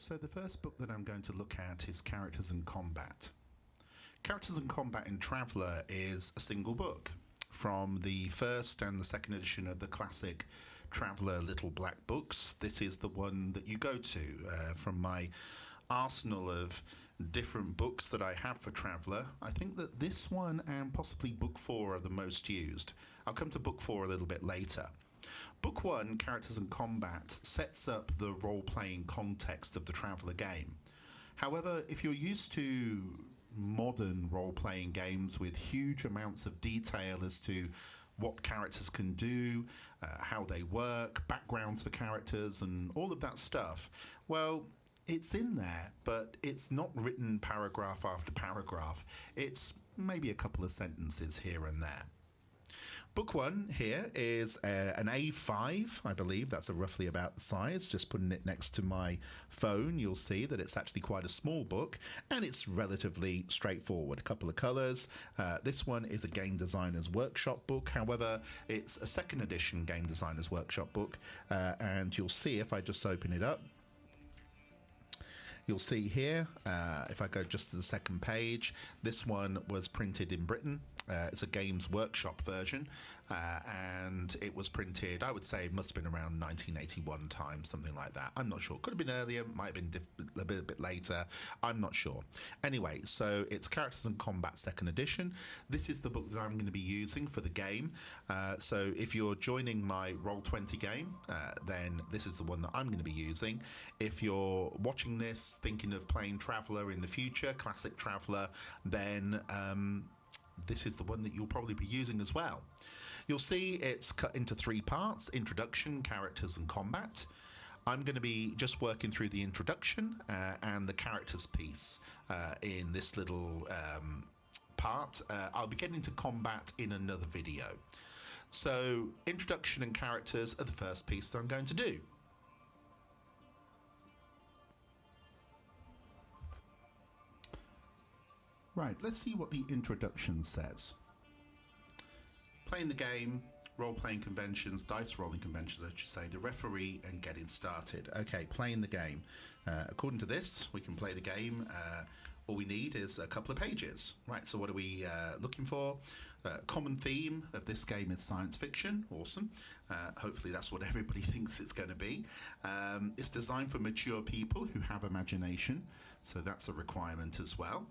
So the first book that I'm going to look at is Characters and Combat. Characters and Combat in Traveller is a single book from the first and the second edition of the classic Traveller Little Black Books. This is the one that you go to from my arsenal of different books that I have for Traveller. I think that this one and possibly book 4 are the most used. I'll come to book 4 a little bit later. Book 1, Characters and Combat, sets up the role-playing context of the Traveller game. However, if you're used to modern role-playing games with huge amounts of detail as to what characters can do, how they work, backgrounds for characters, and all of that stuff, well, it's in there, but it's not written paragraph after paragraph. It's maybe a couple of sentences here and there. Book 1 here is an A5, I believe. That's roughly about the size. Just putting it next to my phone, you'll see that it's actually quite a small book, and it's relatively straightforward. A couple of colours. This one is a Game Designers Workshop book. However, it's a second edition Game Designers Workshop book, and you'll see if I just open it up, you'll see here, if I go just to the second page, this one was printed in Britain. It's a Games Workshop version, and it was printed, I would say, it must have been around 1981 time, something like that. I'm not sure. Could have been earlier, might have been a bit later. I'm not sure. Anyway, so it's Characters and Combat second edition. This is the book that I'm going to be using for the game. So if you're joining my Roll20 game, then this is the one that I'm going to be using. If you're watching this thinking of playing Traveller in the future, classic Traveller, then this is the one that you'll probably be using as well. You'll see it's cut into 3 parts: introduction, characters, and combat. I'm going to be just working through the introduction and the characters piece in this little part. I'll be getting to combat in another video. So introduction and characters are the first piece that I'm going to do. Right, let's see what the introduction says. Playing the game, role-playing conventions, dice rolling conventions, I should say, the referee, and getting started. Okay, playing the game. According to this, we can play the game. All we need is a couple of pages. Right, so what are we looking for? Common theme of this game is science fiction. Awesome. Hopefully that's what everybody thinks it's going to be. It's designed for mature people who have imagination, so that's a requirement as well.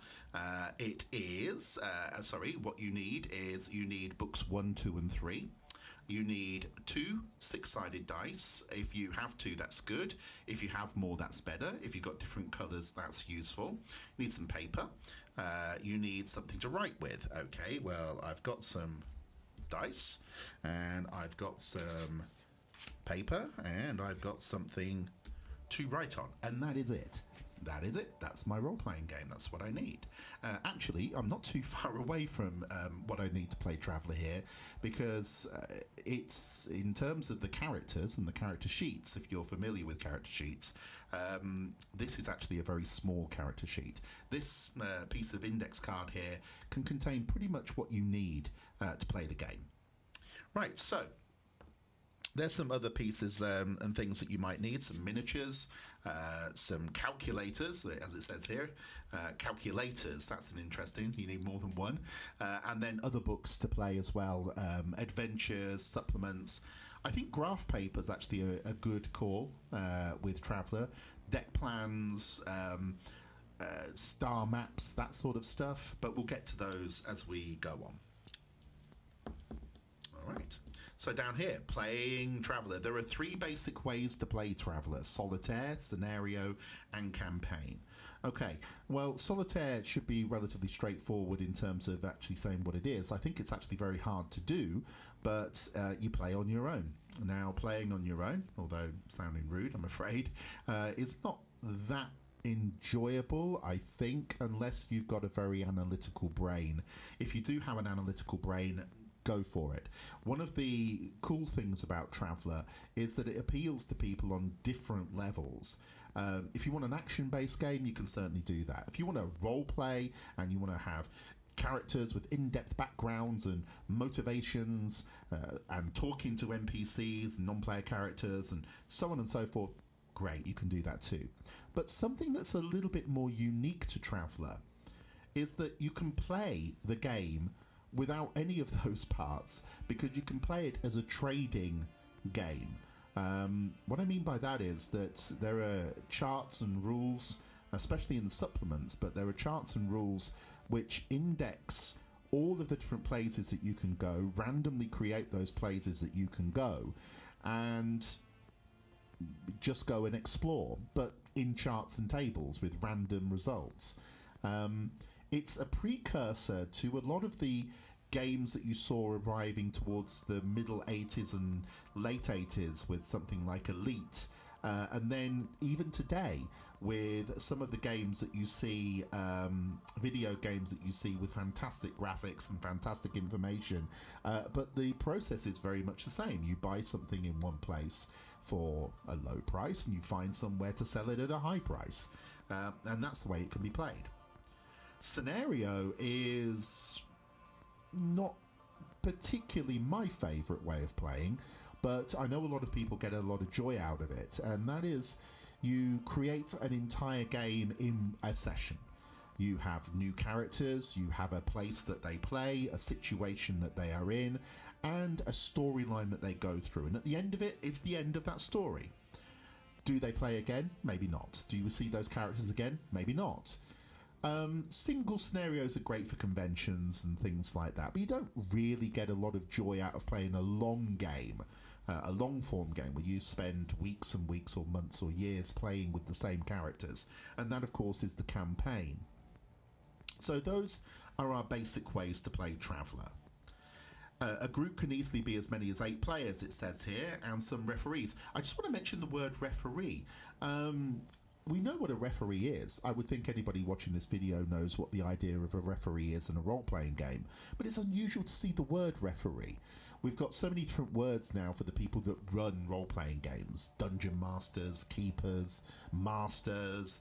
What you need books 1, 2, and 3. You need 2 6-sided dice. If you have 2, that's good. If you have more, that's better. If you've got different colours, that's useful. You need some paper. You need something to write with. Okay, well, I've got some dice, and I've got some paper, and I've got something to write on. And that is it. That is it. That's my role-playing game. That's what I need. Actually, I'm not too far away from what I need to play Traveller here, because it's, in terms of the characters and the character sheets, if you're familiar with character sheets, this is actually a very small character sheet. This piece of index card here can contain pretty much what you need to play the game. Right, so there's some other pieces and things that you might need. Some miniatures, some calculators, as it says here. Calculators, that's an interesting, you need more than one. And then other books to play as well. Adventures, supplements. I think graph paper is actually a good call with Traveller. Deck plans, star maps, that sort of stuff. But we'll get to those as we go on. All right. So down here, playing Traveller. There are 3 basic ways to play Traveller: Solitaire, Scenario, and Campaign. Okay, well, Solitaire should be relatively straightforward in terms of actually saying what it is. I think it's actually very hard to do, but you play on your own. Now, playing on your own, although sounding rude, I'm afraid, is not that enjoyable, I think, unless you've got a very analytical brain. If you do have an analytical brain, go for it. One of the cool things about Traveller is that it appeals to people on different levels. If you want an action-based game, you can certainly do that. If you want to role play and you want to have characters with in-depth backgrounds and motivations and talking to NPCs and non-player characters and so on and so forth, great, you can do that too. But something that's a little bit more unique to Traveller is that you can play the game without any of those parts because you can play it as a trading game. What I mean by that is that there are charts and rules, especially in the supplements, but there are charts and rules which index all of the different places that you can go, randomly create those places that you can go, and just go and explore, but in charts and tables with random results. It's a precursor to a lot of the games that you saw arriving towards the middle 80s and late 80s with something like Elite. And then even today with some of the games that you see, video games that you see with fantastic graphics and fantastic information, but the process is very much the same. You buy something in one place for a low price and you find somewhere to sell it at a high price, and that's the way it can be played. Scenario is not particularly my favourite way of playing, but I know a lot of people get a lot of joy out of it, and that is you create an entire game in a session. You have new characters, you have a place that they play, a situation that they are in, and a storyline that they go through, and at the end of it, it's the end of that story. Do they play again? Maybe not. Do you see those characters again? Maybe not. Single scenarios are great for conventions and things like that, but you don't really get a lot of joy out of playing a long game, a long form game where you spend weeks and weeks or months or years playing with the same characters, and that of course is the campaign. So those are our basic ways to play Traveller. A group can easily be as many as 8 players, it says here, and some referees. I just want to mention the word referee. We know what a referee is. I would think anybody watching this video knows what the idea of a referee is in a role-playing game, but it's unusual to see the word referee. We've got so many different words now for the people that run role-playing games. Dungeon masters, keepers, masters,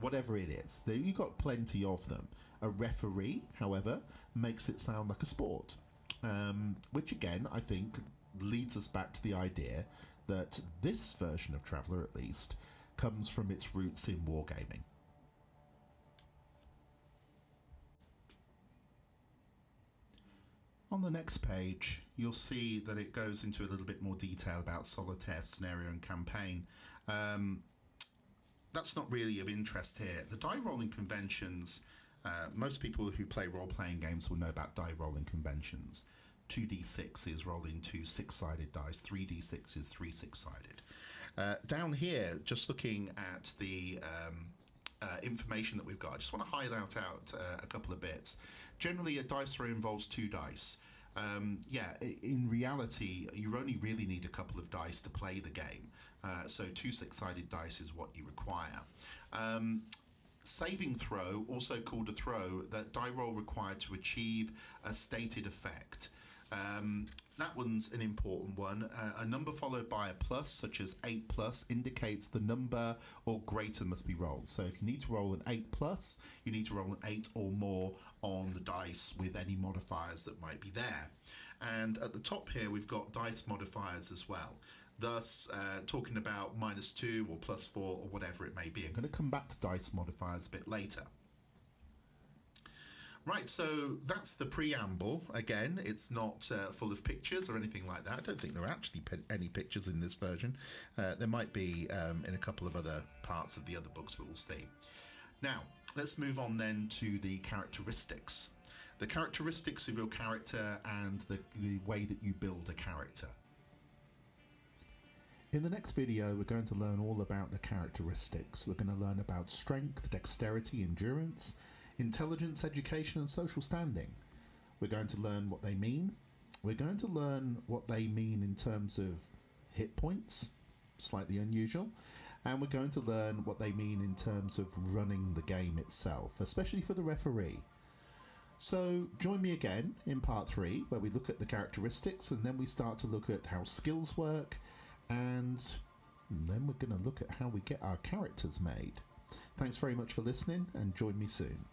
whatever it is. You've got plenty of them. A referee, however, makes it sound like a sport, which again, I think, leads us back to the idea that this version of Traveller, at least, comes from its roots in wargaming. On the next page, you'll see that it goes into a little bit more detail about solitaire, scenario and campaign. That's not really of interest here. The die rolling conventions, most people who play role-playing games will know about die rolling conventions. 2d6 is rolling 2 6-sided dice, 3d6 is 3 6-sided. Down here, just looking at the information that we've got, I just want to highlight out a couple of bits. Generally, a dice roll involves 2 dice. In reality, you only really need a couple of dice to play the game. So 2 6-sided dice is what you require. Saving throw, also called a throw, that die roll required to achieve a stated effect. That one's an important one. A number followed by a plus, such as 8 plus, indicates the number or greater must be rolled. So if you need to roll an 8 plus, you need to roll an 8 or more on the dice with any modifiers that might be there. And at the top here, we've got dice modifiers as well. Thus, talking about -2 or +4 or whatever it may be. I'm going to come back to dice modifiers a bit later. Right, so that's the preamble. Again, it's not full of pictures or anything like that. I don't think there are actually any pictures in this version. There might be in a couple of other parts of the other books, but we'll see. Now, let's move on then to the characteristics. The characteristics of your character and the way that you build a character. In the next video, we're going to learn all about the characteristics. We're going to learn about strength, dexterity, endurance, intelligence, education and social standing. We're going to learn what they mean. We're going to learn what they mean in terms of hit points, slightly unusual, and we're going to learn what they mean in terms of running the game itself, especially for the referee. So join me again in part 3, where we look at the characteristics and then we start to look at how skills work, and then we're going to look at how we get our characters made. Thanks very much for listening, and join me soon.